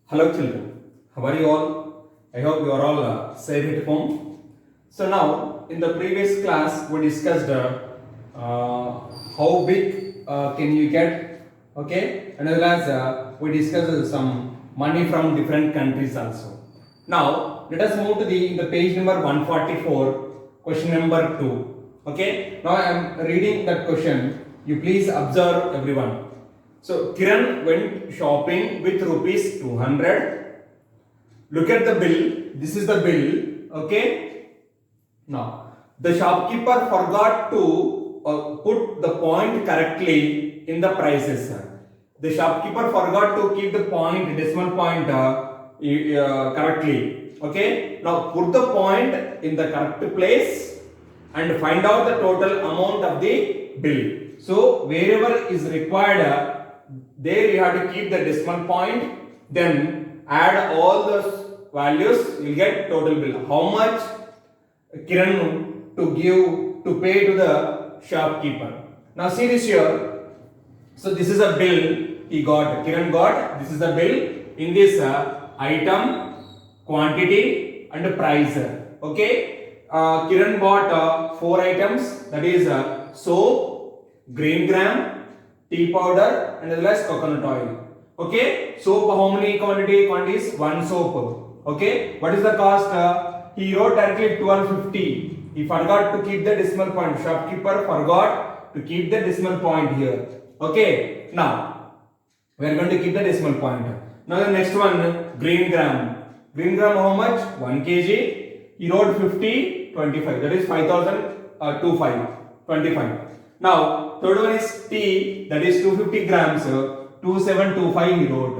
Hello children, how are you all? I hope you are all safe at home. So now in the previous class we discussed how big can you get, okay, and as well as we discussed some money from different countries also. Now let us move to the page number 144, question number 2. Okay, now I am reading that question. You please observe everyone. So Kiran went shopping with rupees 200. Look at the bill. This is the bill. Okay. Now the shopkeeper forgot to put the point correctly in the prices. The shopkeeper forgot to keep the point decimal point correctly. Okay. Now put the point in the correct place and find out the total amount of the bill. So wherever is required. There you have to keep the decimal point, then add all those values, you will get total bill. How much Kiran to pay to the shopkeeper. Now see this here. So this is a bill he got, Kiran got. This is the bill in this item, quantity and price. Okay. Kiran bought 4 items, that is soap, green gram, tea powder and as well as coconut oil. Okay, soap how many quantities? 1 soap. Okay, what is the cost? He wrote directly 1250. He forgot to keep the decimal point. Shopkeeper forgot to keep the decimal point here. Okay, now we are going to keep the decimal point. Now the next one, green gram. Green gram how much? 1 kg. He wrote 50, 25. That is 25. Now, third one is tea, that is 250 grams, 2725 he wrote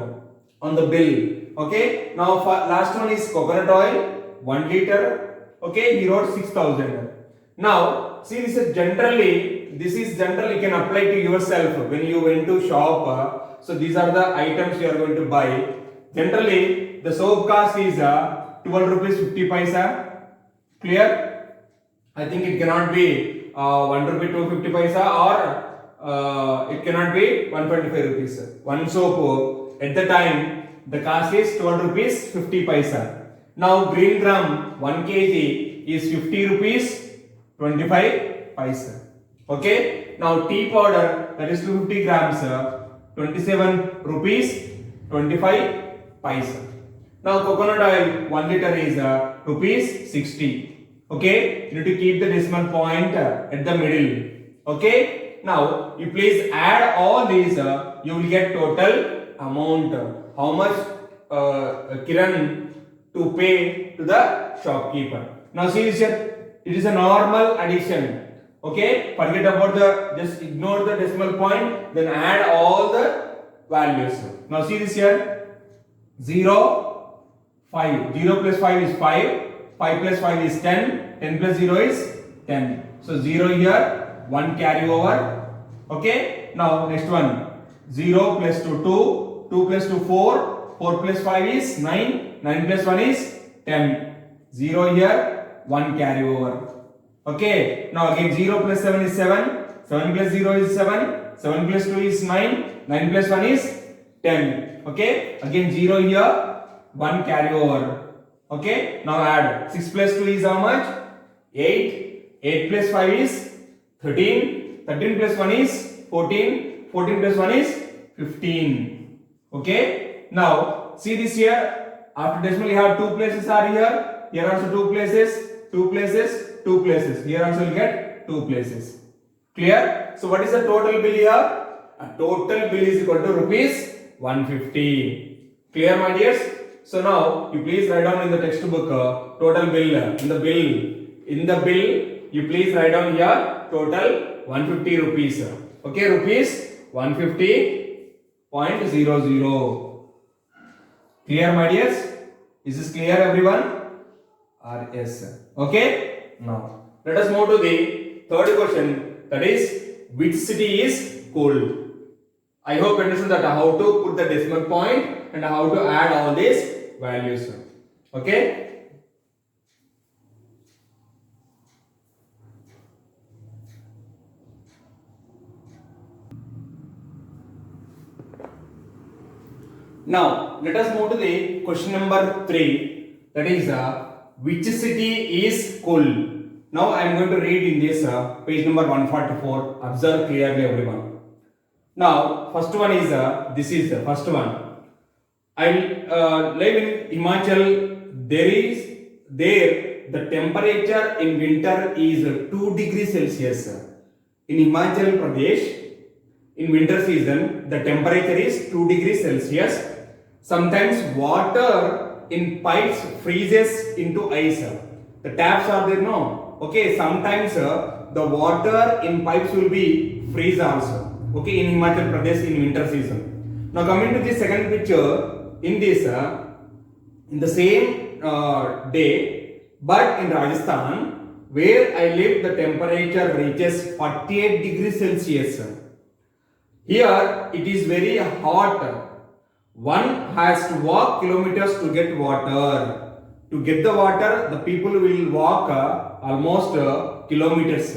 on the bill. Okay. Now, last one is coconut oil, 1 liter. Okay, he wrote 6000. Now, see this is generally you can apply to yourself when you went to shop. So these are the items you are going to buy. Generally, the soap cost is 12 rupees 50 paisa. Clear? I think it cannot be 1 rupee 250 paisa or it cannot be 125 rupees. One soap at the time the cost is 12 rupees 50 paisa. Now green gram 1 kg is 50 rupees 25 paisa. Okay. Now tea powder that is 250 grams 27 rupees 25 paisa. Now coconut oil 1 liter is rupees 60. Okay, you need to keep the decimal point at the middle. Okay, now you please add all these, you will get total amount. How much Kiran to pay to the shopkeeper. Now see this here, it is a normal addition. Okay, forget about just ignore the decimal point, then add all the values. Now see this here, 0, 5. 0 plus 5 is 5. 5 plus 5 is 10, 10 plus 0 is 10. So 0 here, 1 carry over. Okay. Now next one, 0 plus 2, 2, 2 plus 2, 4, 4 plus 5 is 9, 9 plus 1 is 10. 0 here, 1 carry over. Okay. Now again 0 plus 7 is 7, 7 plus 0 is 7, 7 plus 2 is 9, 9 plus 1 is 10. Okay. Again 0 here, 1 carry over. Okay, now add 6 plus 2 is how much? 8. 8 plus 5 is 13. 13 plus 1 is 14. 14 plus 1 is 15. Okay, now see this here. After decimal, you have 2 places are here. Here also 2 places, 2 places, 2 places. Here also you get 2 places. Clear? So, what is the total bill here? A total bill is equal to rupees 150. Clear, my dears? So now you please write down in the textbook total bill. In the bill you please write down here total 150 rupees. Okay, rupees 150.00. Clear, my dears? Is this clear, everyone? Or yes? Okay. Now let us move to the third question. That is, which city is cold? I hope you understand that how to put the decimal point and how to add all these values. Okay. Now let us move to the question number 3. That is which city is cool? Now I am going to read in this page number 144. Observe clearly, everyone. Now first one is this is the first one. I live in Himachal. There the temperature in winter is 2 degrees Celsius. In Himachal Pradesh, in winter season, the temperature is 2 degrees Celsius. Sometimes water in pipes freezes into ice. The taps are there, no? Okay, sometimes the water in pipes will be freeze also. Okay, in Himachal Pradesh in winter season. Now coming to the second picture, in this, in the same day, but in Rajasthan, where I live, the temperature reaches 48 degrees Celsius. Here it is very hot. One has to walk kilometers to get water. To get the water, the people will walk almost kilometers.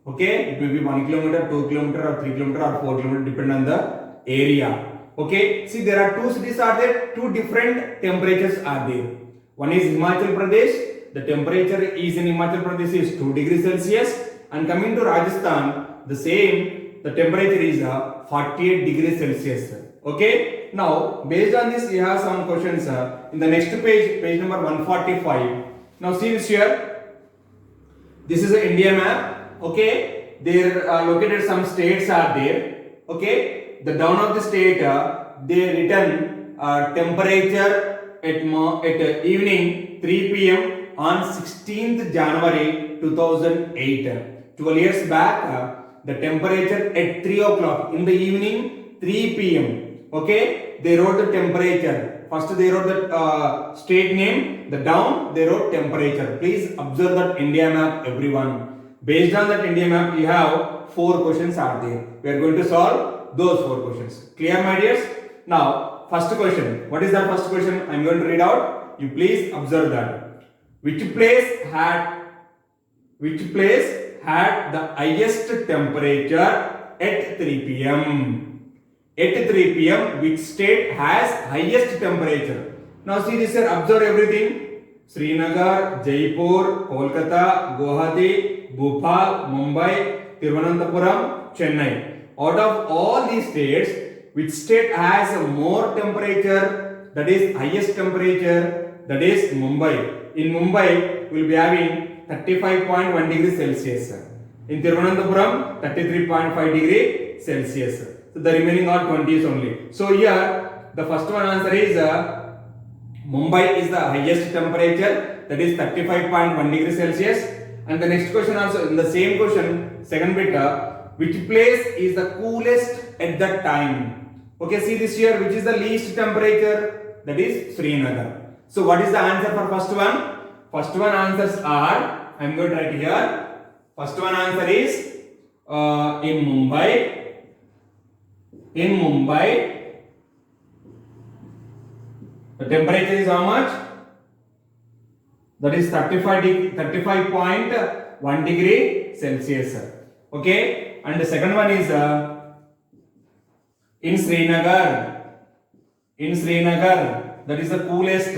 Okay, it may be 1 kilometer, 2 kilometer, or 3 kilometer, or 4 kilometer, depending on the area. Okay, see there are two cities are there, two different temperatures are there. One is Himachal Pradesh. The temperature is in Himachal Pradesh is 2 degrees Celsius, and coming to Rajasthan, the same, the temperature is 48 degrees Celsius. Okay, now based on this, we have some questions in the next page, page number 145. Now see this here. This is an India map. Okay, there located some states are there. Okay, the down of the state they written temperature at evening 3 p.m. on 16th January 2008. 12 years back, the temperature at 3 o'clock in the evening 3 p.m. Okay, they wrote the temperature. First they wrote the state name, the down they wrote temperature. Please observe that India map, everyone. Based on that India map, you have 4 questions are there. We are going to solve those 4 questions. Clear, my dears? Now, first question. What is that first question? I am going to read out. You please observe that. Which place had the highest temperature at 3 p.m.? At 3 p.m., which state has highest temperature? Now see this here, observe everything. Srinagar, Jaipur, Kolkata, Guwahati, Bhopal, Mumbai, Thiruvananthapuram, Chennai. Out of all these states, which state has more temperature, that is highest temperature, that is Mumbai. In Mumbai, we will be having 35.1 degrees Celsius. In Thiruvananthapuram, 33.5 degrees Celsius. So the remaining are 20s only. So here, the first one answer is Mumbai is the highest temperature, that is 35.1 degrees Celsius. And the next question also, in the same question, second bit, which place is the coolest at that time? Okay, see this here, which is the least temperature? That is Srinagar. So what is the answer for first one? First one answers are, I am going to write here. First one answer is in Mumbai. In Mumbai, the temperature is how much? That is 35.1 degree Celsius. Okay, and the second one is in Srinagar. In Srinagar, that is the coolest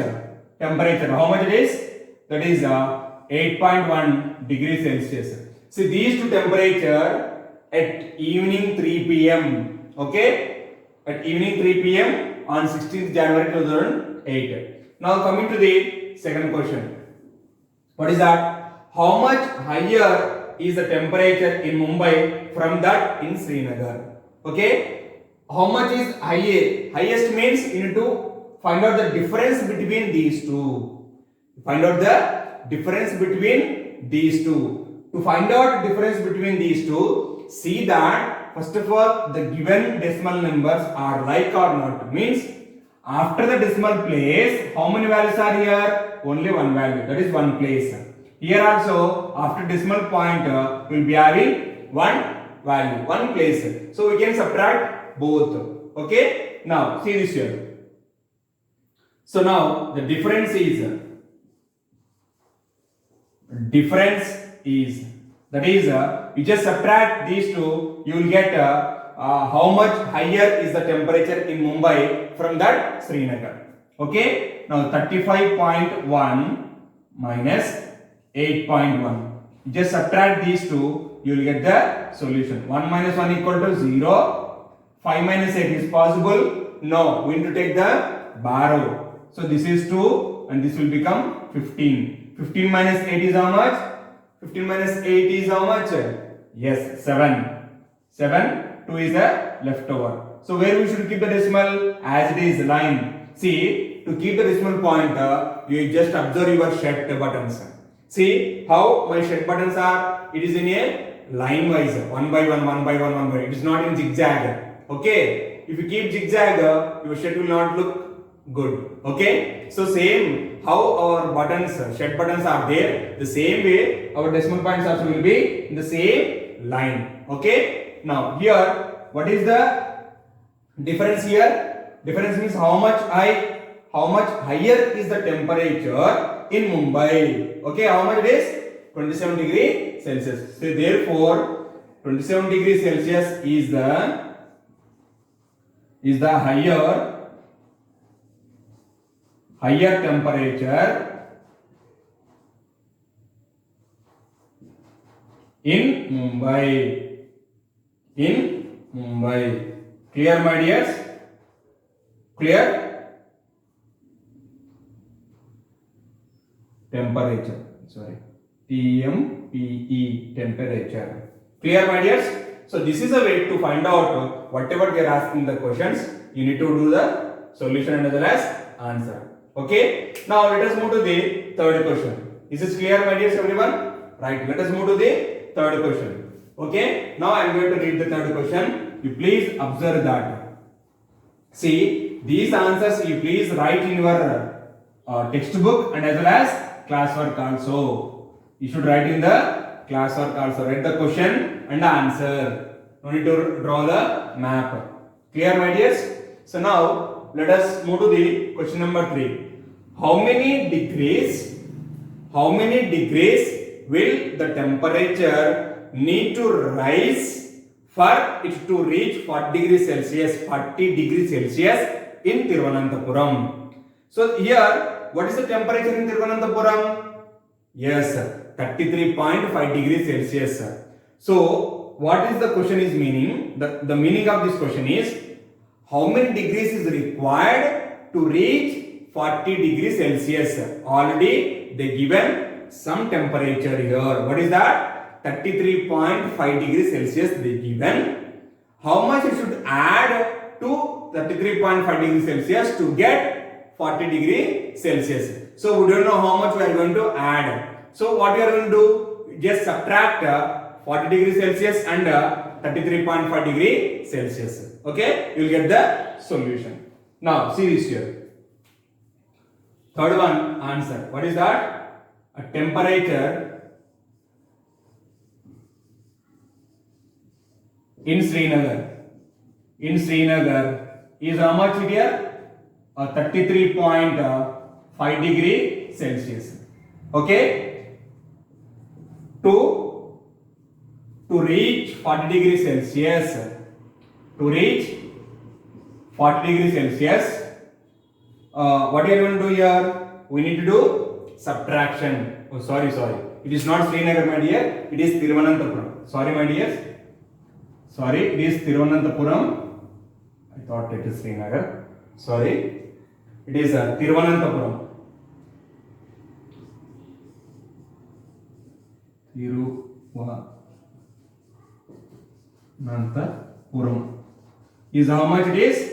temperature. How much it is? That is 8.1 degrees Celsius. See these two temperature at evening 3 p.m. Okay, at evening 3 p.m. on 16th January 2008. Now coming to the second question. What is that? How much higher is the temperature in Mumbai from that in Srinagar? Okay, how much is higher? Highest means you need to find out the difference between these two. Find out the difference between these two. To find out difference between these two, see that first of all, the given decimal numbers are like or not. Means after the decimal place, how many values are here? Only one value. That is one place. Here also, after decimal point, we will be having one value, one place. So we can subtract both. Okay. Now see this here. So now the difference is that is you just subtract these two, you will get how much higher is the temperature in Mumbai from that Srinagar. Okay, now 35.1 minus 8.1. Just subtract these two, you will get the solution. 1 minus 1 equal to 0. 5 minus 8 is possible? No, we need to take the borrow. So this is 2 and this will become 15. 15 minus 8 is how much? 15 minus 8 is how much? Yes, 7. 7, 2 is a leftover. So where we should keep the decimal? As it is line. See, to keep the decimal point, you just observe your shirt buttons. See how my shirt buttons are? It is in a line wise, 1 by 1, 1 by 1, 1 by 1. It is not in zigzag. Okay? If you keep zigzag, your shirt will not look good. Okay? So same how our buttons, shirt buttons are there, the same way our decimal points also will be in the same line. Okay? Now here, what is the difference here? Difference means how much higher is the temperature in Mumbai. Okay, how much it is? 27 degree Celsius. So therefore, 27 degree Celsius is the higher temperature in Mumbai. Clear, my dears? Clear? Temperature. Sorry. TMPE, temperature. Clear, my dears? So this is a way to find out whatever they are asking the questions. You need to do the solution as well as answer. Okay. Now let us move to the third question. Is this clear, my dears, everyone? Right. Let us move to the third question. Okay. Now I am going to read the third question. You please observe that. See, these answers you please write in your textbook and as well as classwork also. You should write in the classwork also. Write the question and the answer. No need to draw the map. Clear, my dears? So now let us move to the question number 3. How many degrees will the temperature need to rise for it to reach 40 degrees Celsius in Thiruvananthapuram? So here, what is the temperature in Thiruvananthapuram? Yes, 33.5 degrees Celsius. So what is the question is meaning? The meaning of this question is, how many degrees is required to reach 40 degrees Celsius? Already they given some temperature here. What is that? 33.5 degrees Celsius they given. How much it should add to 33.5 degrees Celsius to get 40 degrees Celsius? So we don't know how much we are going to add. So what we are going to do? Just subtract 40 degrees Celsius and 33.5 degrees Celsius. Okay, you will get the solution. Now see this here. Third one answer. What is that? A temperature in Srinagar is how much here? 33.5 degree Celsius. Okay, to reach 40 degrees Celsius, what are you going to do here? We need to do subtraction. Oh, sorry. It is not Srinagar, my dear. It is Thiruvananthapuram. Sorry, my dears. Sorry, it is Thiruvananthapuram. I thought it is Srinagar. Sorry. It is Thiruvananthapuram. Thiruvananthapuram is how much it is?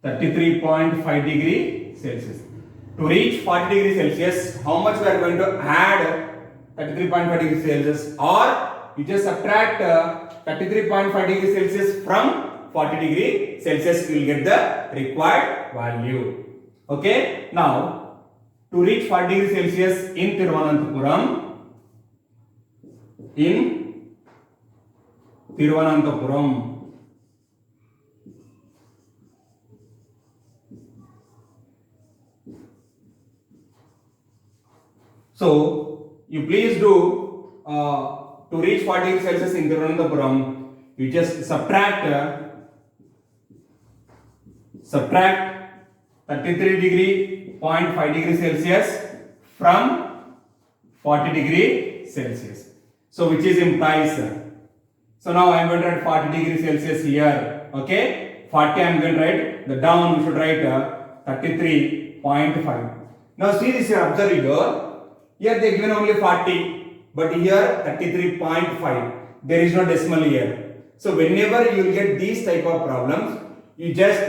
33.5 degree Celsius. To reach 40 degree Celsius, how much we are going to add 33.5 degree Celsius, or you just subtract 33.5 degree Celsius from 40 degree Celsius, you will get the required value. Okay, now to reach 40 degree Celsius in Thiruvananthapuram, so you please do to reach 40 degrees Celsius in Thiruvananthapuram, you just subtract 33 degree 0.5 degree Celsius from 40 degree Celsius. So which is implies. So now I am going to write 40 degree Celsius here. Okay, 40 I am going to write. The down we should write 33.5. Now see this here, observe here. Here they given only 40, but here 33.5. There is no decimal here. So whenever you will get these type of problems, you just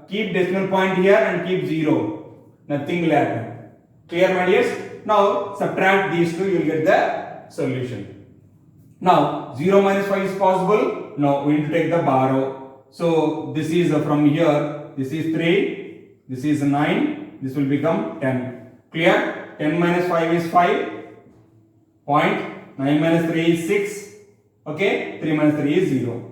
keep decimal point here and keep 0. Nothing will happen. Clear, my dears? Now subtract these two, you will get the solution. Now 0 minus 5 is possible. No, we need to take the borrow. So this is from here. This is 3. This is 9. This will become 10. Clear? 10 minus 5 is 5. Point. 9 minus 3 is 6. Okay? 3 minus 3 is 0.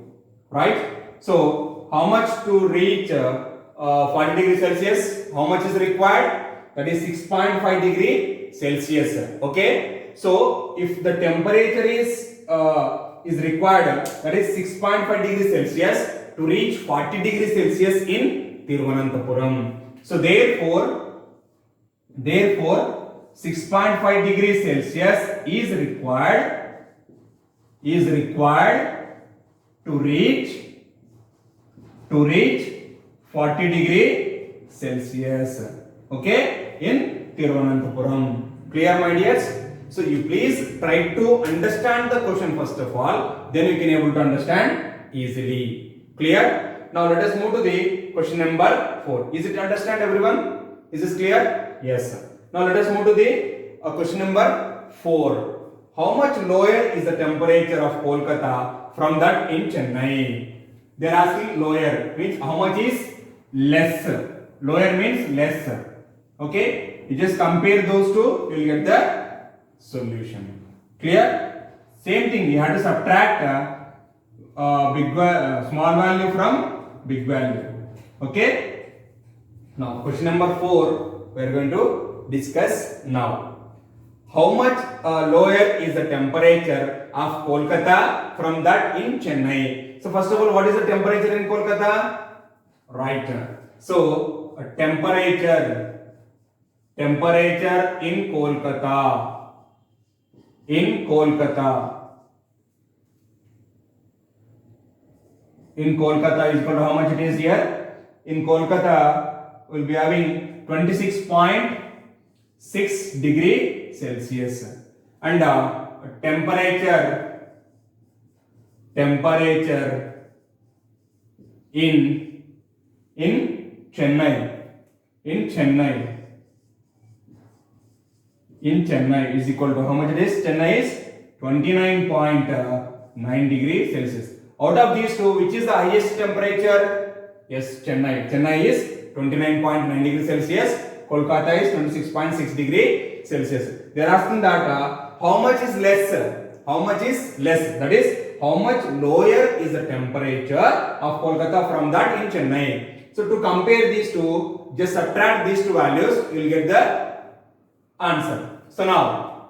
Right? So how much to reach 40 degree Celsius? How much is required? That is 6.5 degree Celsius. Okay? So if the temperature is required, that is 6.5 degree Celsius to reach 40 degree Celsius in Thiruvananthapuram. So therefore 6.5 degree Celsius is required to reach 40 degree Celsius. Okay, in Thiruvananthapuram. Clear, my dears? So you please try to understand the question first of all, then you can able to understand easily. Clear? Now let us move to the question number 4. Is it understand, everyone? Is this clear? Yes, sir. Now let us move to the question number 4. How much lower is the temperature of Kolkata from that in Chennai? They are asking lower, means how much is less. Lower means less. Okay, you just compare those two, you will get the solution. Clear? Same thing, you have to subtract small value from big value. Okay. Now question number 4 we are going to discuss now. How much lower is the temperature of Kolkata from that in Chennai? So first of all, what is the temperature in Kolkata? Right. So temperature in Kolkata. In Kolkata is equal to how much it is here? In Kolkata we will be having 26.6 degree Celsius and temperature in Chennai is equal to how much it is? Chennai is 29.9 degree Celsius. Out of these two, which is the highest temperature? Yes, Chennai. Chennai is 29.9 degree Celsius. Kolkata is 26.6 degree Celsius. They are asking that how much is less? How much is less? That is, how much lower is the temperature of Kolkata from that in Chennai? So to compare these two, just subtract these two values, you will get the answer. So now,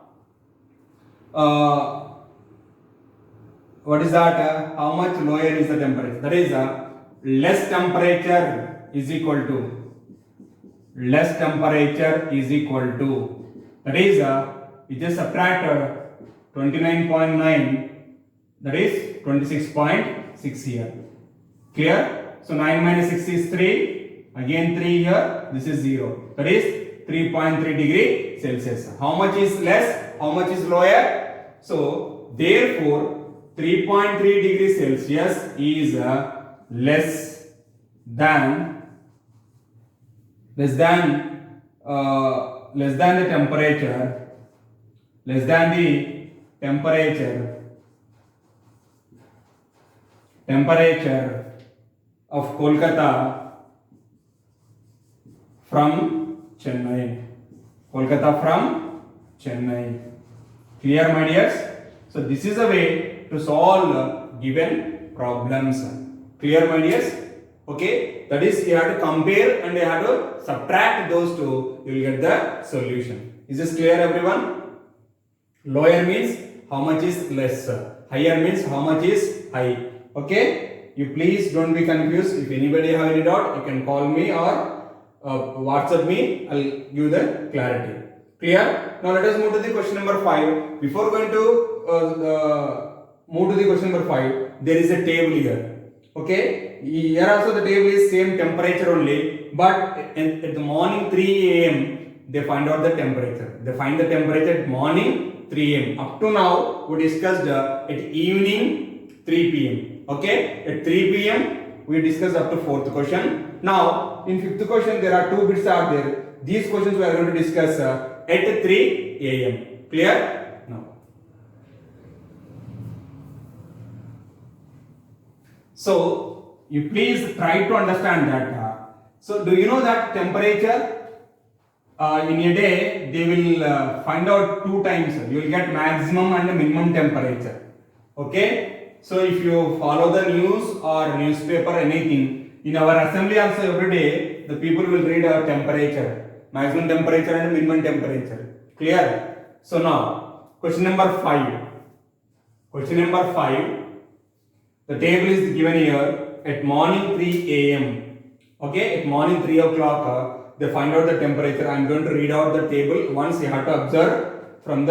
what is that? How much lower is the temperature? That is, less temperature is equal to. That is, you just subtract 29.9. That is 26.6 here. Clear? So 9 minus 6 is 3. Again 3 here. This is 0. That is 3.3 degree Celsius. How much is less? How much is lower? So therefore 3.3 degree Celsius is less than the temperature of Kolkata from Chennai. Clear, my dears? So this is a way to solve given problems. Clear, my dears? Okay, that is, you have to compare and you have to subtract those two, you will get the solution. Is this clear, everyone? Lower means how much is less, higher means how much is high. Okay, you please don't be confused. If anybody have any doubt, you can call me or WhatsApp me. I'll give the clarity. Clear? Now let us move to the question number 5. Before going to move to the question number 5, there is a table here. Okay, here also the table is same temperature only, but at the morning 3 a.m. they find out the temperature. They find the temperature at morning 3 a.m. Up to now we discussed at evening 3 p.m. Okay, at 3 p.m. we discussed up to 4th question. Now in 5th question there are 2 bits are there. These questions we are going to discuss at 3 a.m. Clear? Now, so you please try to understand that. So do you know that temperature in a day they will find out 2 times. You will get maximum and minimum temperature. Okay. So if you follow the news or newspaper anything, in our assembly also every day the people will read our temperature, maximum temperature and minimum temperature. Clear? So now question number 5. Question number 5. The table is given here at morning 3 a.m. Okay, at morning 3 o'clock they find out the temperature. I am going to read out the table. Once you have to observe from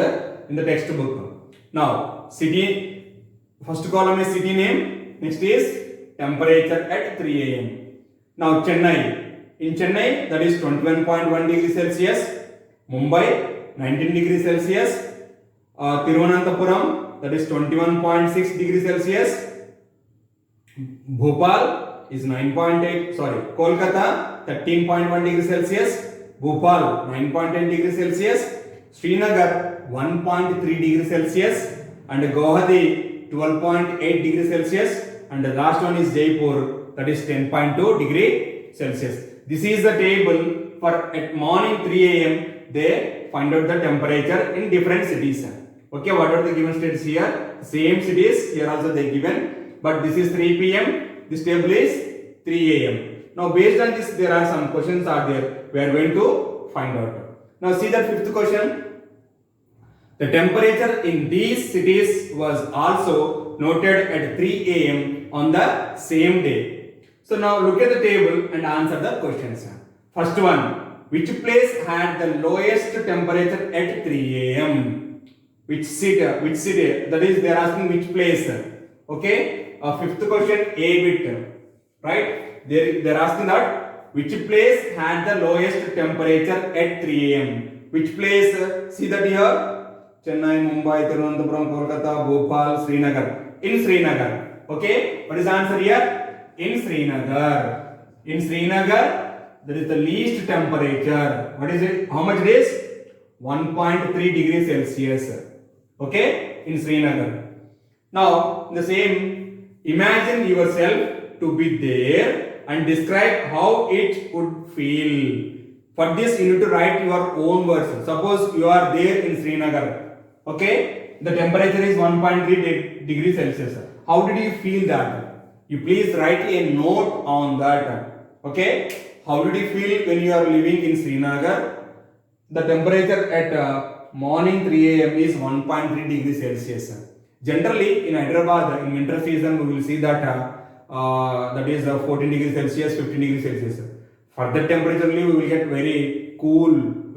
in the textbook. Now city, first column is city name. Next is temperature at 3 a.m. Now Chennai. In Chennai that is 21.1 degrees Celsius. Mumbai 19 degrees Celsius. Thiruvananthapuram that is 21.6 degrees Celsius. Bhopal is 9.8, Kolkata 13.1 degrees Celsius, Bhopal 9.10 degrees Celsius, Srinagar 1.3 degrees Celsius, and Guwahati 12.8 degrees Celsius, and the last one is Jaipur, that is 10.2 degree Celsius. This is the table for at morning 3 a.m. they find out the temperature in different cities. Okay, what are the given states here? Same cities here also they given. But this is 3 p.m. This table is 3 a.m. Now based on this there are some questions are there. We are going to find out. Now see that 5th question. The temperature in these cities was also noted at 3 a.m. on the same day. So now look at the table and answer the questions. First one. Which place had the lowest temperature at 3 a.m.? Which city? That is they are asking which place. Okay. 5th question A bit, right? They are asking that which place had the lowest temperature at 3 a.m. Which place? See that here? Chennai, Mumbai, Thiruvananthapuram, Kolkata, Bhopal, Srinagar. In Srinagar. Okay? What is the answer here? In Srinagar. In Srinagar, there is the least temperature. What is it? How much it is? 1.3 degrees Celsius. Okay? In Srinagar. Now, the same. Imagine yourself to be there and describe how it would feel. For this you need to write your own words. Suppose you are there in Srinagar. Okay? The temperature is 1.3 degrees Celsius. How did you feel that? You please write a note on that. Okay? How did you feel when you are living in Srinagar? The temperature at morning 3 a.m. is 1.3 degrees Celsius. Generally, in Hyderabad, in winter season, we will see that that is 14 degrees Celsius, 15 degrees Celsius. For that temperature, we will get very cool.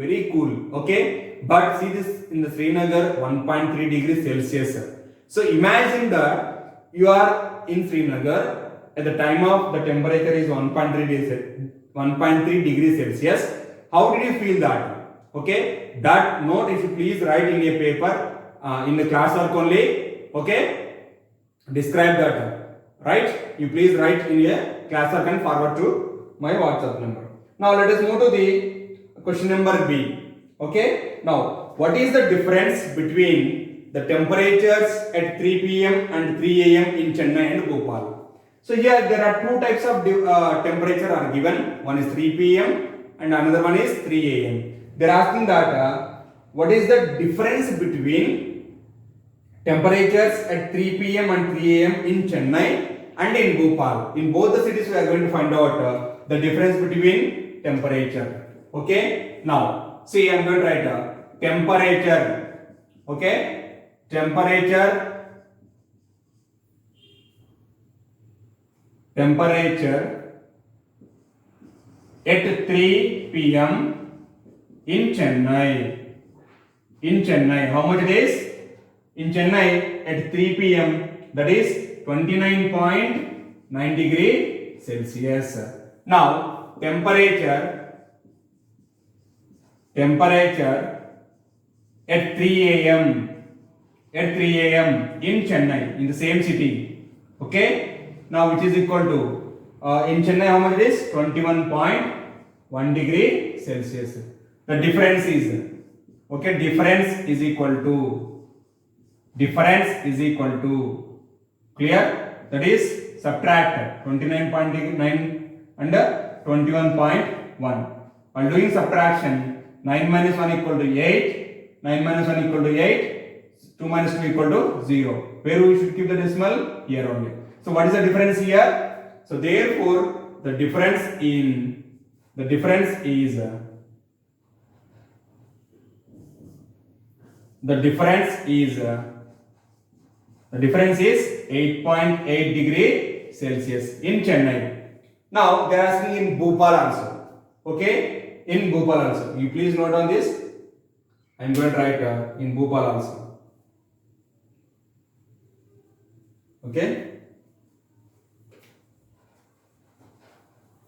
Okay, but see this in the Srinagar, 1.3 degrees Celsius. So imagine that you are in Srinagar at the time of the temperature is 1.3 degrees Celsius. How did you feel that? Okay, that note if you please write in a paper in the classwork only. Okay, describe that, right? You please write in a classwork and forward to my WhatsApp number. Now let us move to the question number B. Okay, now what is the difference between the temperatures at 3 p.m. and 3 a.m. in Chennai and Bhopal? So here there are 2 types of temperature are given. One is 3 p.m. and another one is 3 a.m. They are asking that what is the difference between temperatures at 3 p.m. and 3 a.m. in Chennai and in Bhopal. In both the cities we are going to find out the difference between temperature. Okay. Now see I am going to write temperature. Okay. Temperature temperature at 3 p.m. in Chennai. In Chennai, how much it is? In Chennai at 3 p.m. that is 29.9 degree Celsius. Now temperature at 3 a.m. in Chennai, in the same city. Okay, now which is equal to in Chennai how much it is? 21.1 degree Celsius. The difference is, okay, difference is equal to clear, that is subtract 29.9 and 21.1. While doing subtraction, 9 minus 1 equal to 8, 9 minus 1 equal to 8, 2 minus 2 equal to 0. Where we should keep the decimal? Here only. So what is the difference here? So therefore the difference is 8.8 degree Celsius in Chennai. Now they are asking in Bhopal also. Okay, in Bhopal also. You please note on this. I am going to write in Bhopal also. Okay.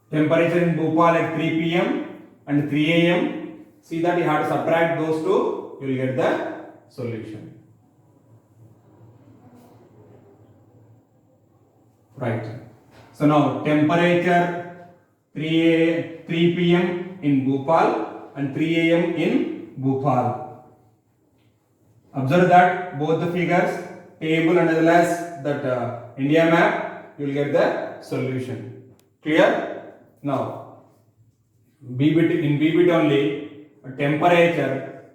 Temperature in Bhopal at 3 p.m. and 3 a.m. See that you have to subtract those two. You will get the solution. Right. So now temperature 3 p.m. in Bhopal and 3 a.m. in Bhopal. Observe that both the figures, table and as well as that India map, you will get the solution. Clear? Now in BBit only, temperature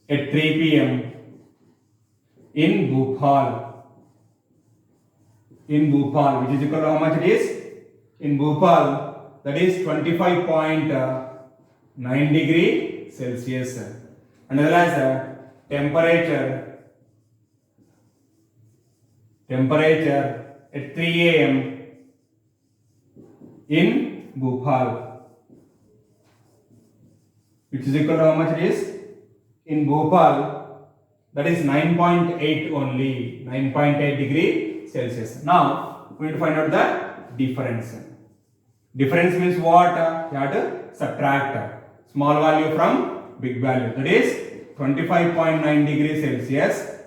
at 3 p.m. in Bhopal, which is equal to how much it is? In Bhopal, that is 25.9 degree Celsius. And as well as temperature at 3 a.m. in Bhopal, which is equal to how much it is? In Bhopal, that is 9.8 only, 9.8 degree Celsius. Now we need to find out the difference. Difference means what? You have to subtract small value from big value. That is 25.9 degree Celsius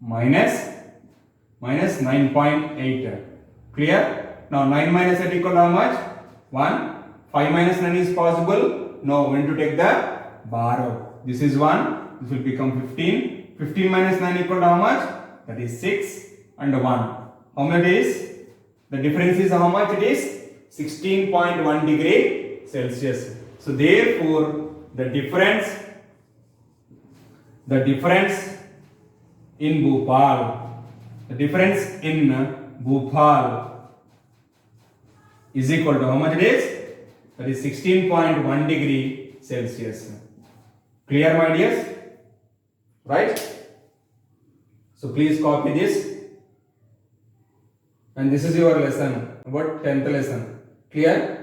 minus 9.8. Clear? Now 9 minus 8 equal to how much? 1. 5 minus 9 is possible? No, we need to take the bar out. This is 1. This will become 15. 15 minus 9 equal to how much? That is 6 and 1. How much it is? The difference is how much it is? 16.1 degree Celsius. So therefore the difference in Bhopal is equal to how much it is? That is 16.1 degree Celsius. Clear, my dears? Right? So please copy this. And this is your lesson, about 10th lesson. Clear?